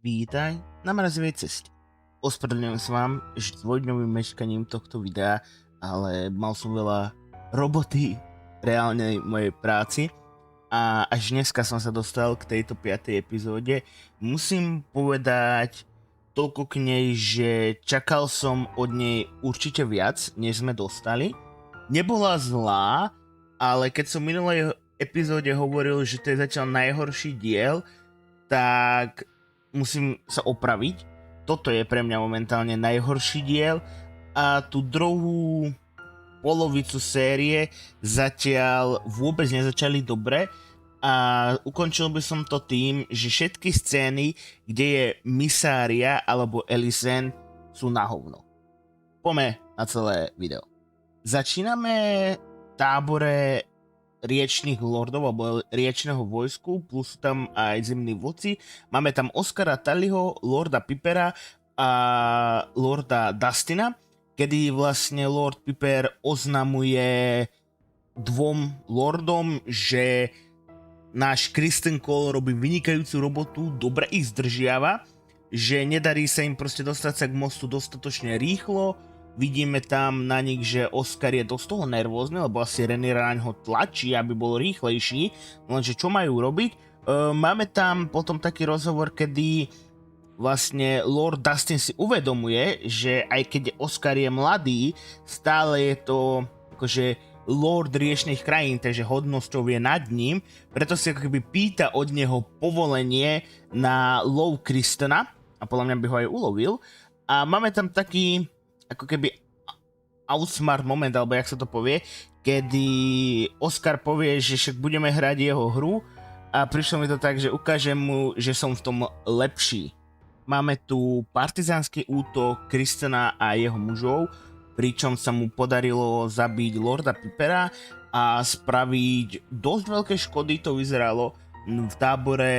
Vítaj na mrazivej ceste. Ospravedlňujem sa vám s dvojdňovým meškaním tohto videa, ale mal som veľa roboty reálnej mojej práci a až dneska som sa dostal k tejto 5. epizóde. Musím povedať toľko k nej, že čakal som od nej určite viac, než sme dostali. Nebola zlá, ale keď som v minulej epizóde hovoril, že to je zatiaľ najhorší diel, tak musím sa opraviť. Toto je pre mňa momentálne najhorší diel a tú druhú polovicu série zatiaľ vôbec nezačali dobre a ukončil by som to tým, že všetky scény, kde je Mysaria alebo Alicent, sú na hovno. Poďme na celé video. Začíname v tábore riečných lordov alebo riečného vojsku, plus tam aj zimní vodci. Máme tam Oscara Tullyho, Lorda Pipera a Lorda Dustina, kedy vlastne Lord Piper oznamuje dvom lordom, že náš Criston Cole robí vynikajúcu robotu, dobre ich zdržiava, že nedarí sa im proste dostať sa k mostu dostatočne rýchlo. Vidíme tam na nich, že Oscar je dosť toho nervózny, lebo asi Rhaenyra ho tlačí, aby bol rýchlejší, lenže čo majú robiť? Máme tam potom taký rozhovor, kedy vlastne Lord Dustin si uvedomuje, že aj keď Oscar je mladý, stále je to akože Lord riečných krajín, takže hodnosťou je nad ním, preto si ako keby pýta od neho povolenie na lov Cristona a podľa mňa by ho aj ulovil. A máme tam taký ako keby outsmart moment, alebo jak sa to povie, kedy Oscar povie, že však budeme hrať jeho hru a prišlo mi to tak, že ukážem mu, že som v tom lepší. Máme tu partizánsky útok Cristona a jeho mužov, pričom sa mu podarilo zabiť Lorda Pipera a spraviť dosť veľké škody, to vyzeralo v tábore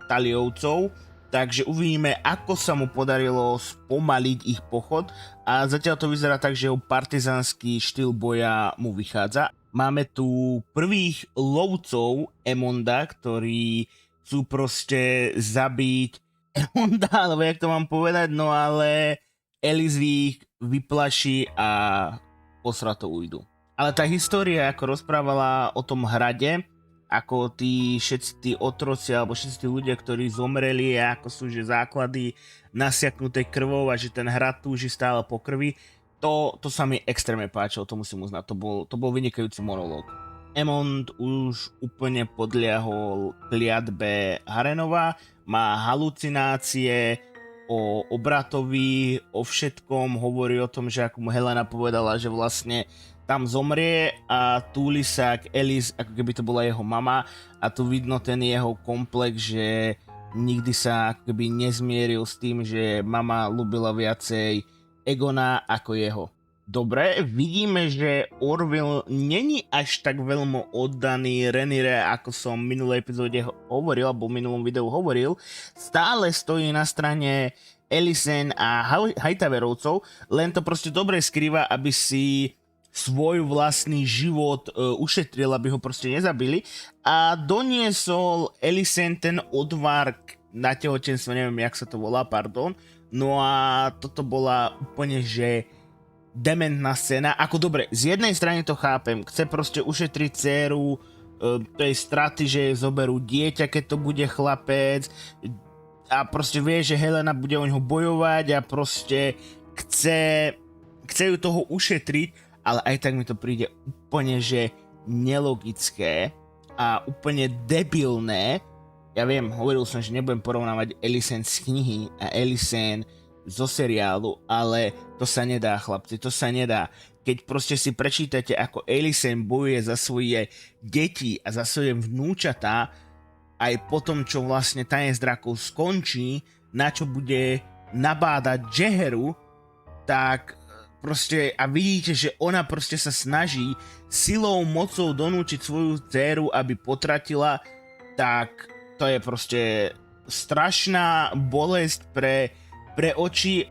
Tullyovcov. Takže uvidíme, ako sa mu podarilo spomaliť ich pochod a zatiaľ to vyzerá tak, že jeho partizánsky štýl boja mu vychádza. Máme tu prvých lovcov Emonda, ktorí chcú proste zabiť Emonda, alebo jak to mám povedať, no ale Alicent ich vyplaší a posrato ujdu. Ale tá história, ako rozprávala o tom hrade, ako všetci tí otroci alebo všetci tí ľudia, ktorí zomreli a ako sú že základy nasiaknuté krvou a že ten hrad túži stále po krvi, to sa mi extrémne páčilo, to musím uznať, to bol vynikajúci monológ. Aemond už úplne podliahol kliatbe Harrenova, má halucinácie o bratovi, o všetkom, hovorí o tom, že ako mu Helena povedala, že vlastne tam zomrie a túli sa k Alice, ako keby to bola jeho mama a tu vidno ten jeho komplex, že nikdy sa ako keby nezmieril s tým, že mama ľúbila viacej Aegona ako jeho. Dobre, vidíme, že Orville není až tak veľmi oddaný Rhaenyre, ako som v minulej epizóde hovoril, alebo v minulom videu hovoril. Stále stojí na strane Alicent a Hightowerovcov, len to proste dobre skrýva, aby si svoj vlastný život ušetril, aby ho proste nezabili a doniesol Alicent ten odvar na tehotenstvo, neviem, jak sa to volá, pardon. No a toto bola úplne, že dementná scéna. Ako dobre, z jednej strany to chápem, chce proste ušetriť dceru, tej straty, že zoberú dieťa, keď to bude chlapec a proste vie, že Helena bude o ňoho bojovať a proste chce ju toho ušetriť, ale aj tak mi to príde úplne, že nelogické a úplne debilné. Ja viem, hovoril som, že nebudem porovnávať Alicent z knihy a Alicent zo seriálu, ale to sa nedá, chlapci, to sa nedá. Keď proste si prečítate, ako Alicent bojuje za svoje deti a za svoje vnúčatá, aj po tom, čo vlastne Tanec drakov skončí, na čo bude nabádať Jaehaeru, tak proste a vidíte, že ona proste sa snaží silou, mocou donúčiť svoju dcéru, aby potratila, tak to je proste strašná bolesť pre oči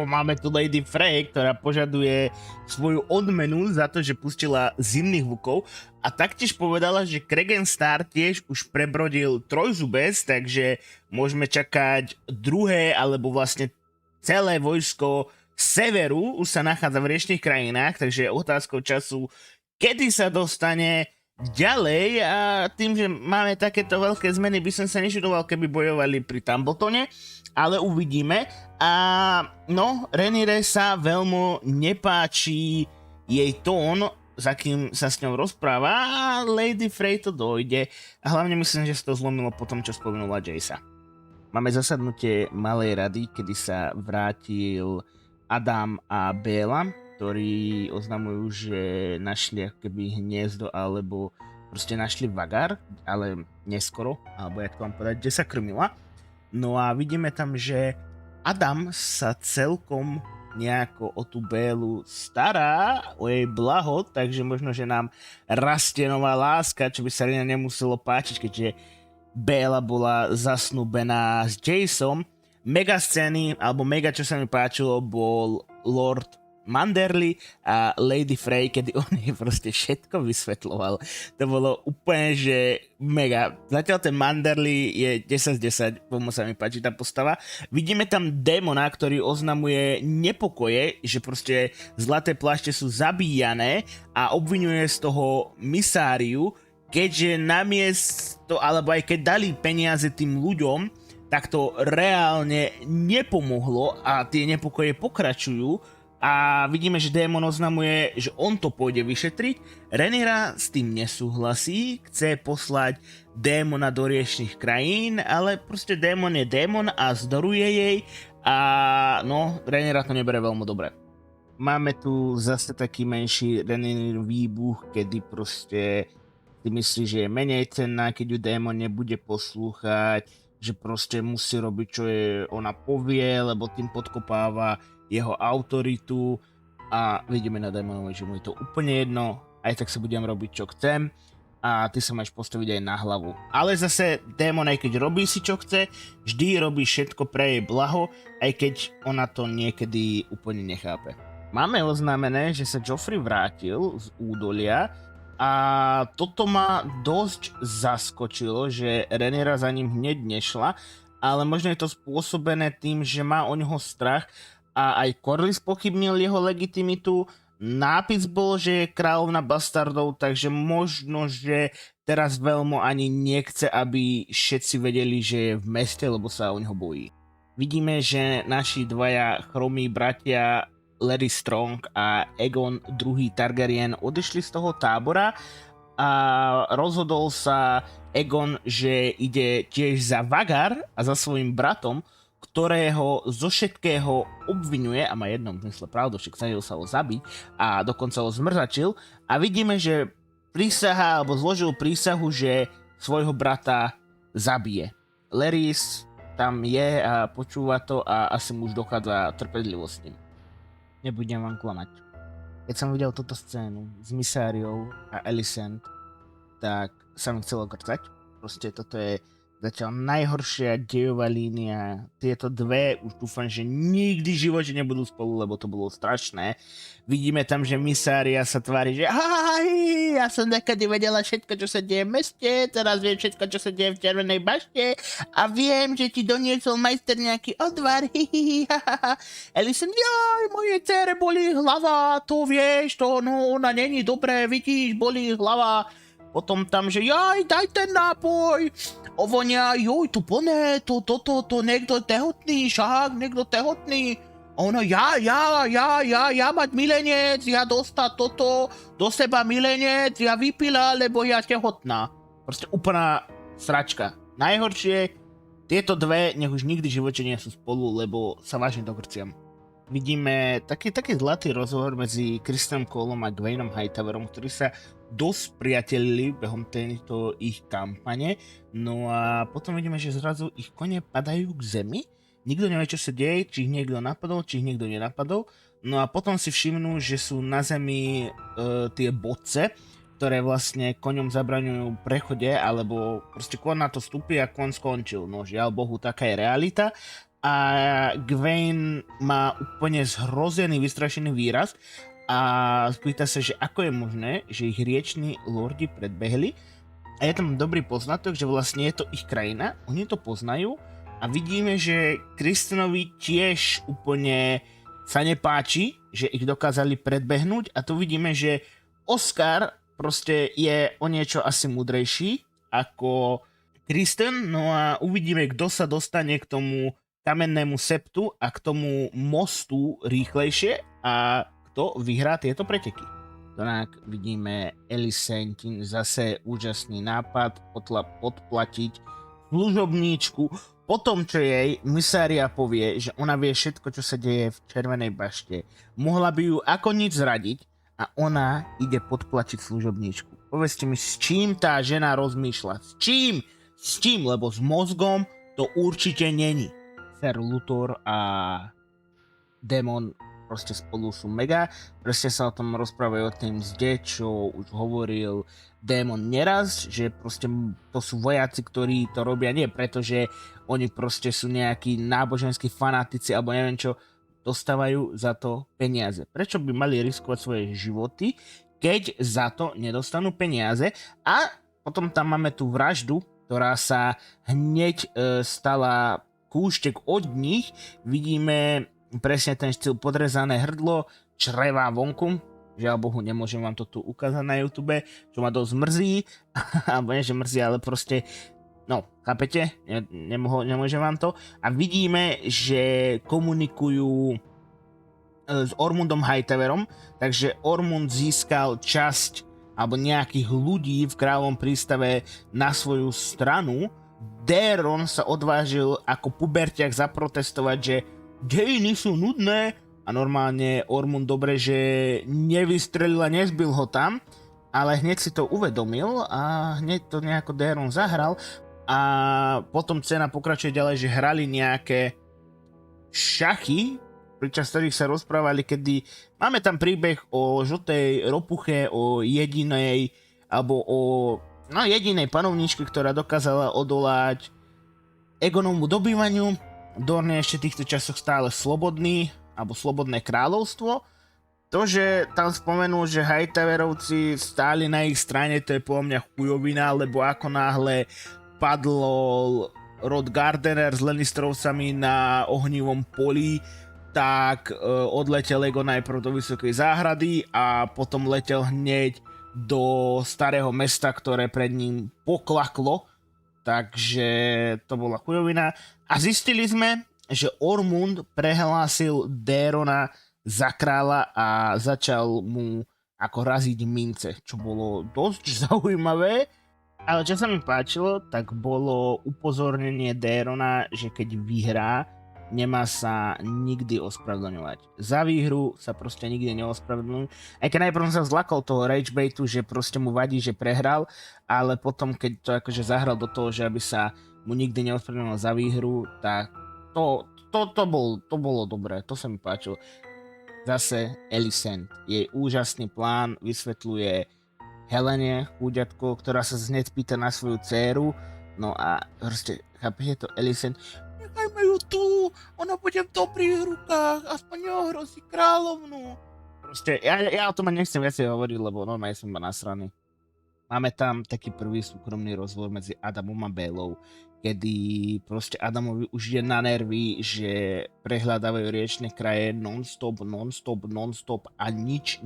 Máme tu Lady Frey, ktorá požaduje svoju odmenu za to, že pustila zimných vukov a taktiež povedala, že Kregenstar tiež už prebrodil trojzubec, takže môžeme čakať druhé alebo vlastne celé vojsko severu už sa nachádza v riečných krajinách, takže je otázkou času, kedy sa dostane ďalej a tým, že máme takéto veľké zmeny, by som sa nečudoval, keby bojovali pri Tumbletone, ale uvidíme. A no, Rhaenyre sa veľmi nepáči jej tón, za kým sa s ňou rozpráva a Lady Frey to dojde a hlavne myslím, že sa to zlomilo po tom, čo spomenula Jace'a. Máme zasadnutie Malej rady, kedy sa vrátil Adam a Béla, ktorí oznamujú, že našli akoby hniezdo alebo proste našli Vhagar, ale neskoro, alebo jak to mám povedať, kde sa krmila. No a vidíme tam, že Adam sa celkom nejako o tú Bélu stará, o jej blaho, takže možno, že nám rastie nová láska, čo by sa nemuselo páčiť, keďže Béla bola zasnúbená s Jaceom. Mega scény, alebo mega čo sa mi páčilo, bol Lord Manderly a Lady Frey, kedy on jej proste všetko vysvetloval. To bolo úplne, že mega. Zatiaľ ten Manderly je 10 z 10, pomoc sa mi páči tá postava. Vidíme tam démona, ktorý oznamuje nepokoje, že proste zlaté plášte sú zabíjané a obvinuje z toho Mysáriu, keďže namiesto, alebo aj keď dali peniaze tým ľuďom, tak to reálne nepomohlo a tie nepokoje pokračujú. A vidíme, že démon oznamuje, že on to pôjde vyšetriť. Rhaenyra s tým nesúhlasí, chce poslať démona do riečných krajín, ale proste démon je démon a zdoruje jej a no, Rhaenyra to nebere veľmi dobre. Máme tu zase taký menší Rhaenyrin výbuch, kedy proste si myslí, že je menej cenná, keď ju démon nebude poslúchať, že proste musí robiť, čo je ona povie, lebo tým podkopáva jeho autoritu a vidíme na démonovi, že mu je to úplne jedno, aj tak sa budem robiť, čo chcem a ty sa máš postaviť aj na hlavu. Ale zase démon, aj keď robí si, čo chce, vždy robí všetko pre jej blaho, aj keď ona to niekedy úplne nechápe. Máme oznámené, že sa Joffrey vrátil z údolia a toto ma dosť zaskočilo, že Rhaenyra za ním hneď nešla, ale možno je to spôsobené tým, že má o ňoho strach a aj Corlys pochybnil jeho legitimitu. Nápis bol, že je kráľovna bastardov, takže možno, že teraz veľmi ani nechce, aby všetci vedeli, že je v meste, lebo sa o neho bojí. Vidíme, že naši dvaja chromí bratia Larry Strong a Aegon II Targaryen odešli z toho tábora a rozhodol sa Aegon, že ide tiež za Vhagar a za svojim bratom, ktorého zo všetkého obvinuje a má jednom zmysle pravdu, však snažil sa ho zabiť a dokonca ho zmrzačil a vidíme, že prísaha alebo zložil prísahu, že svojho brata zabije. Larys tam je a počúva to a asi mu už dochádza trpezlivosť s ním. Nebudem vám klamať. Keď som videl túto scénu s Mysáriou a Alicent, tak sa mi chcelo krcať. Proste toto je zatiaľ najhoršia dejová línia. Tieto dve už dúfam, že nikdy v živote nebudú spolu, lebo to bolo strašné. Vidíme tam, že Mysária sa tvári, že ja som nekedy vedela všetko, čo sa deje v meste, teraz viem všetko, čo sa deje v Červenej bašte a viem, že ti doniesol majster nejaký odvar. Alicent, mojej dcere bolí hlava, to vieš, to no, ona není dobré, vidíš, bolí hlava. Potom tam, že daj ten nápoj. Ovonia, to plné, to niekto tehotný, však, niekto tehotný. A ona, ja mať milenec, ja dostať toto, do seba milenec, ja vypila, lebo ja tehotná. Proste úplná sračka. Najhoršie, tieto dve, nech už nikdy v živote nie sú spolu, lebo sa vážne dogrciam. Vidíme taký zlatý rozhovor medzi Cristom Colom a Gwaynom Hightowerom, ktorí sa dosť priatelili behom tejto ich kampane. No a potom vidíme, že zrazu ich kone padajú k zemi. Nikto nevie, čo sa deje, či ich niekto napadol, či ich niekto nenapadol. No a potom si všimnú, že sú na zemi tie bodce, ktoré vlastne koňom zabraňujú prechode, alebo proste kon na to vstúpi a kon skončil. No žiaľ Bohu, taká je realita. a Gwaine má úplne zhrozený, vystrašený výraz a spýta sa, že ako je možné, že ich rieční lordi predbehli. A je tam dobrý poznatok, že vlastne je to ich krajina, oni to poznajú a vidíme, že Kristenovi tiež úplne sa nepáči, že ich dokázali predbehnúť a tu vidíme, že Oscar proste je o niečo asi múdrejší ako Kristen, no a uvidíme, kto sa dostane k tomu kamennému septu a k tomu mostu rýchlejšie a kto vyhrá tieto preteky. Tak vidíme Alicentine, zase úžasný nápad podplatiť služobníčku po tom, čo jej Mysaria povie, že ona vie všetko, čo sa deje v Červenej bašte. Mohla by ju ako nič zradiť a ona ide podplatiť služobníčku. Povedzte mi, s čím tá žena rozmýšľa? S čím? S čím? Lebo s mozgom to určite není. Sir Luthor a Démon proste spolu sú mega, proste sa o tom rozprávajú o tým mzde, čo už hovoril Démon neraz, že proste to sú vojaci, ktorí to robia nie preto, že oni proste sú nejakí náboženskí fanatici alebo neviem čo, dostávajú za to peniaze. Prečo by mali riskovať svoje životy, keď za to nedostanú peniaze? A potom tam máme tú vraždu, ktorá sa hneď stala kúštek od nich. Vidíme presne ten štýl, podrezané hrdlo, črevá vonku. Žiaľ Bohu, nemôžem vám to tu ukázať na YouTube, čo ma dosť mrzí. Alebo nie, že mrzí, ale proste, no, chápete? Nemôžem vám to. A vidíme, že komunikujú s Ormundom Hightowerom, takže Ormund získal časť alebo nejakých ľudí v kráľovom prístave na svoju stranu. Daeron sa odvážil ako pubertiak zaprotestovať, že dejiny sú nudné a normálne Ormund dobre, že nevystrelil a nezbil ho tam, ale hneď si to uvedomil a hneď to nejako Daeron zahral a potom scéna pokračuje ďalej, že hrali nejaké šachy, pričas ktorých sa rozprávali, kedy máme tam príbeh o žltej ropuche, o jedinej alebo o jedinej panovničke, ktorá dokázala odolať Aegonovmu dobývaniu. Dorne ešte v týchto časoch stále slobodný, alebo slobodné kráľovstvo. To, že tam spomenul, že Hightowerovci stáli na ich strane, to je po mňa chujovina, lebo ako náhle padlo rod Gardener s Lannistrovcami na ohnivom poli, tak odletel Aegon najprv do Vysokej záhrady a potom letel hneď do starého mesta, ktoré pred ním poklaklo. Takže to bola chujovina. A zistili sme, že Ormund prehlásil Daerona za kráľa a začal mu ako raziť mince, čo bolo dosť zaujímavé. Ale čo sa mi páčilo, tak bolo upozornenie Daerona, že keď vyhrá, nemá sa nikdy ospravedlňovať. Za výhru sa proste nikdy neospravedlňujú. Aj keď najprv som sa zlakol toho ragebaitu, že proste mu vadí, že prehral, ale potom, keď to akože zahral do toho, že aby sa mu nikdy neospravedlňoval za výhru, tak to bolo dobré, to sa mi páčilo. Zase Alicent, jej úžasný plán vysvetľuje Helene, chúďatko, ktorá sa hneď pýta na svoju dcéru, no a proste, chápete to, Alicent, nechajme ju tu, ona bude v dobrých rukách, aspoň neohrozí kráľovnú. Proste, ja o tom nechcem viacej hovoriť, lebo normálne som ma nasraný. Máme tam taký prvý súkromný rozhovor medzi Adamom a Bellou, kedy proste Adamovi už je na nervy, že prehľadávajú riečne kraje non-stop a nič.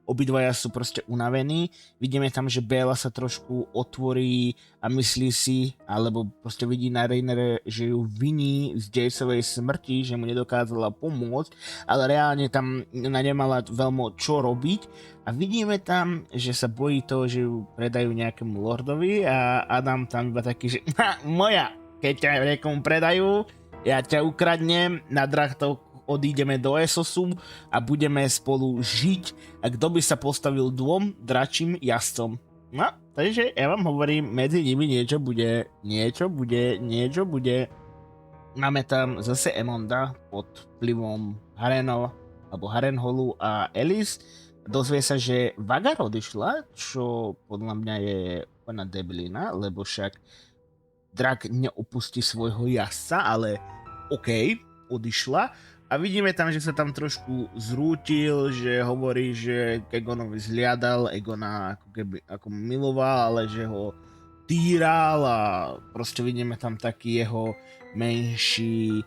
Obidvaja sú proste unavení. Vidíme tam, že Bella sa trošku otvorí a myslí si, alebo proste vidí na Rhaenere, že ju viní z Jaceovej smrti, že mu nedokázala pomôcť, ale reálne tam ona nemala veľmi čo robiť. A vidíme tam, že sa bojí toho, že ju predajú nejakému lordovi a Adam tam iba taký, že moja, keď ťa niekomu predajú, ja ťa ukradnem, na drachtoch odídeme do Essosu a budeme spolu žiť a kto by sa postavil dvom dračím jazdcom. No, takže ja vám hovorím, medzi nimi niečo bude. Máme tam zase Emonda pod vplyvom Harrenhalu a Ellis. Dozvie sa, že Vhagar odišla, čo podľa mňa je úplná debilina, lebo však drak neopustí svojho jazdca, ale OK, odišla. A vidíme tam, že sa tam trošku zrútil, že hovorí, že Egonovi zliadal, Egona ako miloval, ale že ho týral a proste vidíme tam taký jeho menšie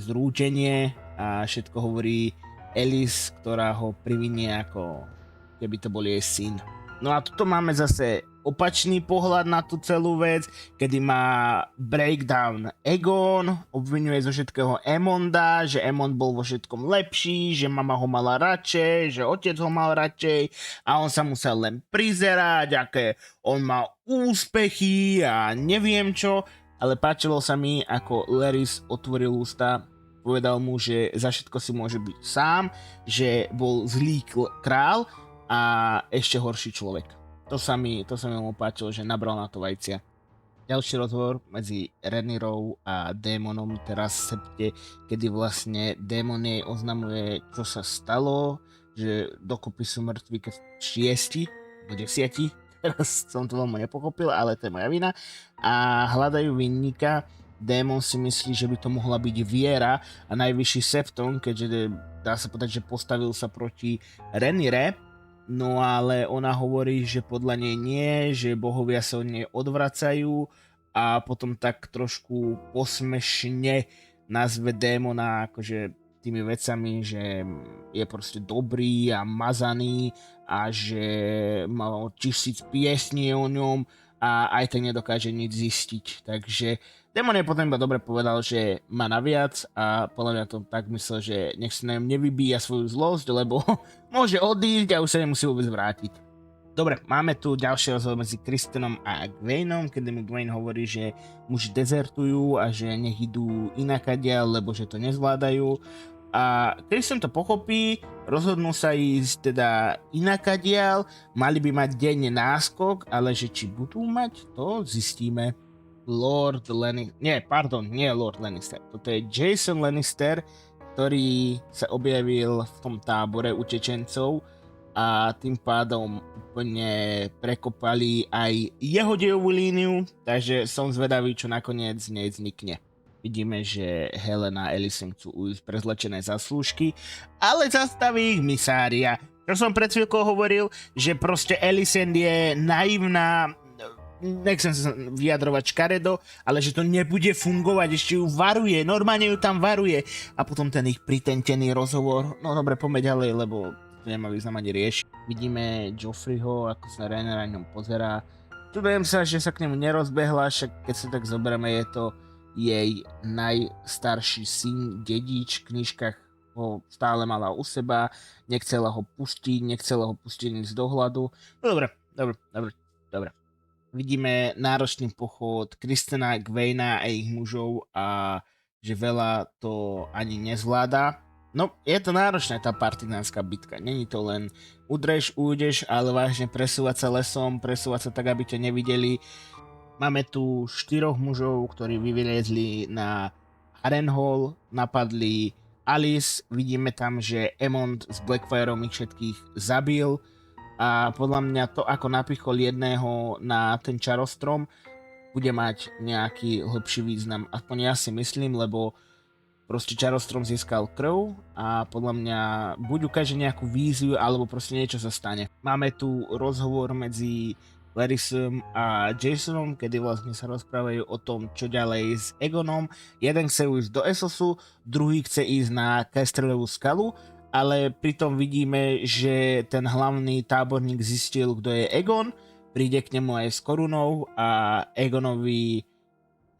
zrútenie a všetko hovorí Alice, ktorá ho privinie ako keby to bol jej syn. No a tuto máme zase opačný pohľad na tú celú vec, kedy má breakdown Egon, obvinuje zo všetkého Emonda, že Emond bol vo všetkom lepší, že mama ho mala radšej, že otec ho mal radšej a on sa musel len prizerať, aké on má úspechy a neviem čo, ale páčilo sa mi, ako Larys otvoril ústa, povedal mu, že za všetko si môže byť sám, že bol zlý král a ešte horší človek. To sa mi páčilo, že nabral na to vajcia. Ďalší rozhovor medzi Rhaenyrou a Démonom teraz v septe, kedy vlastne Démon jej oznamuje, čo sa stalo, že dokopy sú mŕtvi keď 6 alebo 10. Teraz som to veľmi nepochopil, ale to je moja vina. A hľadajú vinníka. Démon si myslí, že by to mohla byť Viera a najvyšší septon, keďže dá sa povedať, že postavil sa proti Rhaenyre. No ale ona hovorí, že podľa nej nie, že bohovia sa od nej odvracajú a potom tak trošku posmešne nazve Démona akože tými vecami, že je proste dobrý a mazaný a že má 1000 piesní o ňom a aj tak nedokáže nič zistiť. Takže Démon je potom iba dobre povedal, že má naviac a podľa mňa to tak myslel, že nech sa na ňom nevybíja svoju zlosť, lebo môže odísť a už sa nemusí vôbec vrátiť. Dobre, máme tu ďalší rozhovor medzi Criston a Gwaynom, kedy mu Gwayn hovorí, že muži dezertujú a že nech idú inakadiaľ, lebo že to nezvládajú. A Criston to pochopí, rozhodnú sa ísť teda inakadiaľ, mali by mať denne náskok, ale že či budú mať, to zistíme. Lord Lannister. Toto je Jason Lannister, ktorý sa objavil v tom tábore utečencov a tým pádom úplne prekopali aj jeho dejovú líniu, takže som zvedavý, čo nakoniec z nej vznikne. Vidíme, že Helena a Alicent chcú ujsť prezlečené zaslúžky, ale zastaví ich Mysaria. Čo som pred chvíľkou hovoril, že proste Alicent je naivná, nechcem sa vyjadrovať škaredo, ale že to nebude fungovať, ešte ju varuje, normálne ju tam varuje a potom ten ich pritentený rozhovor, no dobre, poďme ďalej, lebo to nemá význam ani riešiť. Vidíme Joffreyho, ako sa Rhaenyra na ňom pozerá, čudujem sa, že sa k nemu nerozbehla, však keď sa tak zoberieme, je to jej najstarší syn, dedič, v knižkách ho stále mala u seba, nechcela ho pustiť nic z dohľadu, no dobre. Vidíme náročný pochod Cristona, Gwayna a ich mužov a že veľa to ani nezvláda. No, je to náročná tá partizánska bitka. Není to len udreš, ujdeš, ale vážne presúvať sa lesom, presúvať sa tak, aby ťa nevideli. Máme tu 4 mužov, ktorí vyviezli na Harrenhal, napadli Alice. Vidíme tam, že Aemond s Blackfireom ich všetkých zabil. A podľa mňa to, ako napichol jedného na ten čarostrom, bude mať nejaký hlbší význam. Aspoň ja si myslím, lebo proste čarostrom získal krv a podľa mňa buď ukáže nejakú víziu, alebo proste niečo sa stane. Máme tu rozhovor medzi Larysom a Jasonom, kedy vlastne sa rozprávajú o tom, čo ďalej s Egonom. Jeden chce ísť do Essosu, druhý chce ísť na Casterlovú skalu, ale pritom vidíme, že ten hlavný táborník zistil, kto je Egon, príde k nemu aj s korunou a Egonovi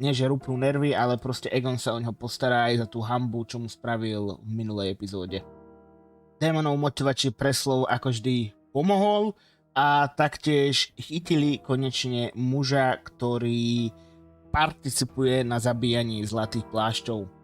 nie že rúpnú nervy, ale proste Egon sa o neho postará aj za tú hanbu, čo mu spravil v minulej epizóde. Démonov motivačný preslov ako vždy pomohol a taktiež chytili konečne muža, ktorý participuje na zabíjaní zlatých plášťov.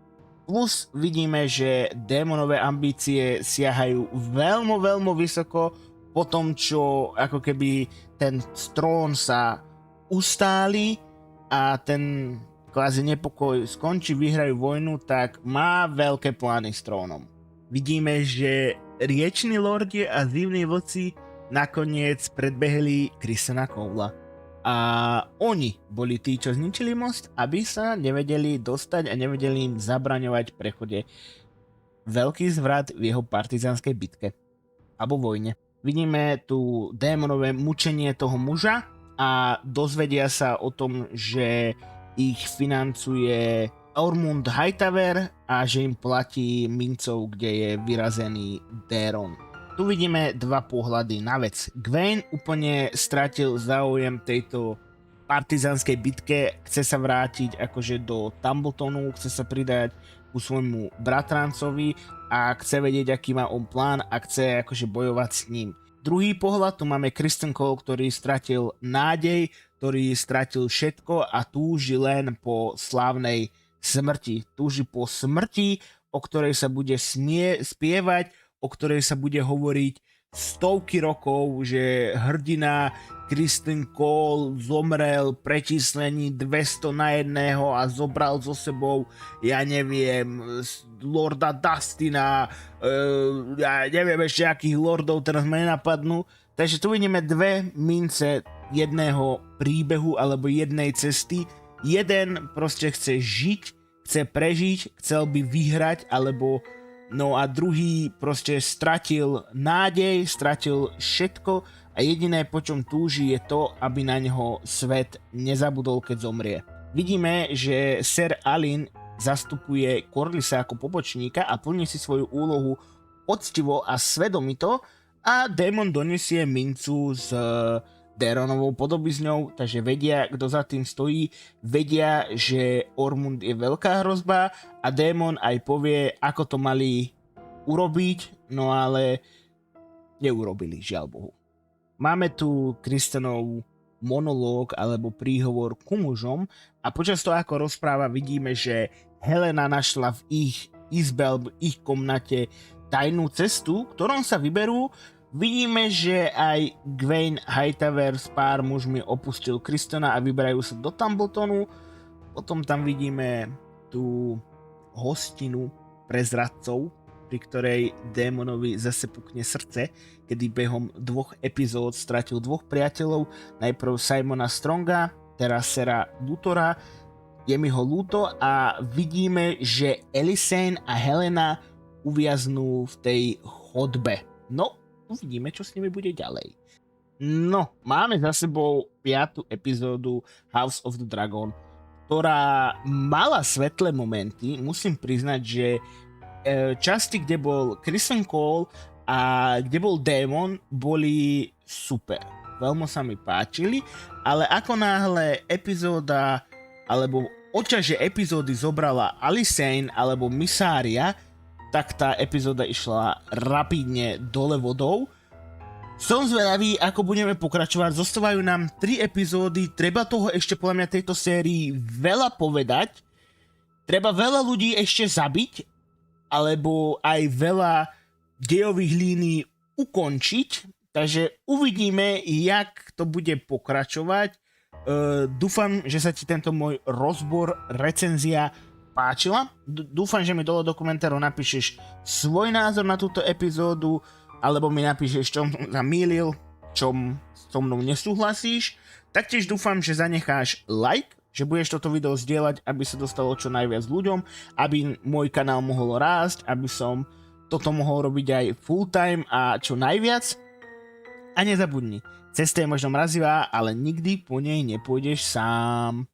Plus vidíme, že démonové ambície siahajú veľmi vysoko po tom, čo ako keby ten trón sa ustáli a ten kvázi nepokoj skončí, vyhrajú vojnu, tak má veľké plány s trónom. Vidíme, že rieční lordi a zimní vlci nakoniec predbehli Cristona Cole'a. a oni boli tí, čo zničili most, aby sa nevedeli dostať a nevedeli im zabraňovať prechode. Veľký zvrat v jeho partizánskej bitke alebo vojne. Vidíme tu démonové mučenie toho muža a dozvedia sa o tom, že ich financuje Ormund Hightower a že im platí mincov, kde je vyrazený Daeron. Tu vidíme dva pohľady na vec. Gwaine úplne stratil záujem tejto partizánskej bitke, chce sa vrátiť akože do Tumbletonu, chce sa pridať ku svojmu bratrancovi a chce vedieť, aký má on plán a chce akože bojovať s ním. Druhý pohľad, tu máme Criston Cole, ktorý stratil nádej, ktorý stratil všetko a túži len po slávnej smrti. Túži po smrti, o ktorej sa bude spievať, o ktorej sa bude hovoriť stovky rokov, že hrdina Criston Cole zomrel pre číslení 200 na 1 a zobral so sebou, ja neviem, Lorda Dustina, ja neviem ešte akých lordov, teraz ma nenapadnú. Takže tu vidíme dve mince jedného príbehu alebo jednej cesty. Jeden proste chce žiť, chce prežiť, chcel by vyhrať, alebo no a druhý proste stratil nádej, stratil všetko a jediné, po čom túži, je to, aby na neho svet nezabudol, keď zomrie. Vidíme, že Ser Alyn zastupuje Corlysa ako pobočníka a plní si svoju úlohu poctivo a svedomito a démon donesie mincu s Daeronovou podobizňou, takže vedia, kto za tým stojí, vedia, že Ormund je veľká hrozba a démon aj povie, ako to mali urobiť, no ale neurobili, žiaľ Bohu. Máme tu Cristonov monológ alebo príhovor ku mužom a počas toho, ako rozpráva, vidíme, že Helena našla v ich izbe alebo ich komnate tajnú cestu, ktorom sa vyberú. Vidíme, že aj Gwaine Hightower s pár mužmi opustil Cristona a vyberajú sa do Tumbletonu. Potom tam vidíme tú hostinu pre zradcov, pri ktorej démonovi zase pukne srdce, kedy behom 2 epizód stratil 2 priateľov, najprv Simona Stronga, teraz Sera Luthora. Je mi ho ľúto a vidíme, že Alysanne a Helena uviaznú v tej chodbe. No, uvidíme, čo s nimi bude ďalej. No, máme za sebou 5. epizódu House of the Dragon, ktorá mala svetlé momenty. Musím priznať, že časti, kde bol Criston Cole a kde bol démon, boli super. Veľmi sa mi páčili, ale ako náhle epizóda alebo odťaže epizódy zobrala Alysanne alebo Mysaria, tak tá epizóda išla rapidne dole vodou. Som zvedavý, ako budeme pokračovať. Zostávajú nám 3 epizódy, treba toho ešte podľa mňa tejto sérii veľa povedať. Treba veľa ľudí ešte zabiť, alebo aj veľa dejových línií ukončiť. Takže uvidíme, jak to bude pokračovať. Dúfam, že sa ti tento môj rozbor, recenzia páčila. Dúfam, že mi dole do komentárov napíšeš svoj názor na túto epizódu, alebo mi napíšeš, čom som zamýlil, čom so mnou nesúhlasíš. Taktiež dúfam, že zanecháš like, že budeš toto video zdieľať, aby sa dostalo čo najviac ľuďom, aby môj kanál mohol rásť, aby som toto mohol robiť aj full time a čo najviac. A nezabudni, cesta je možno mrazivá, ale nikdy po nej nepôjdeš sám.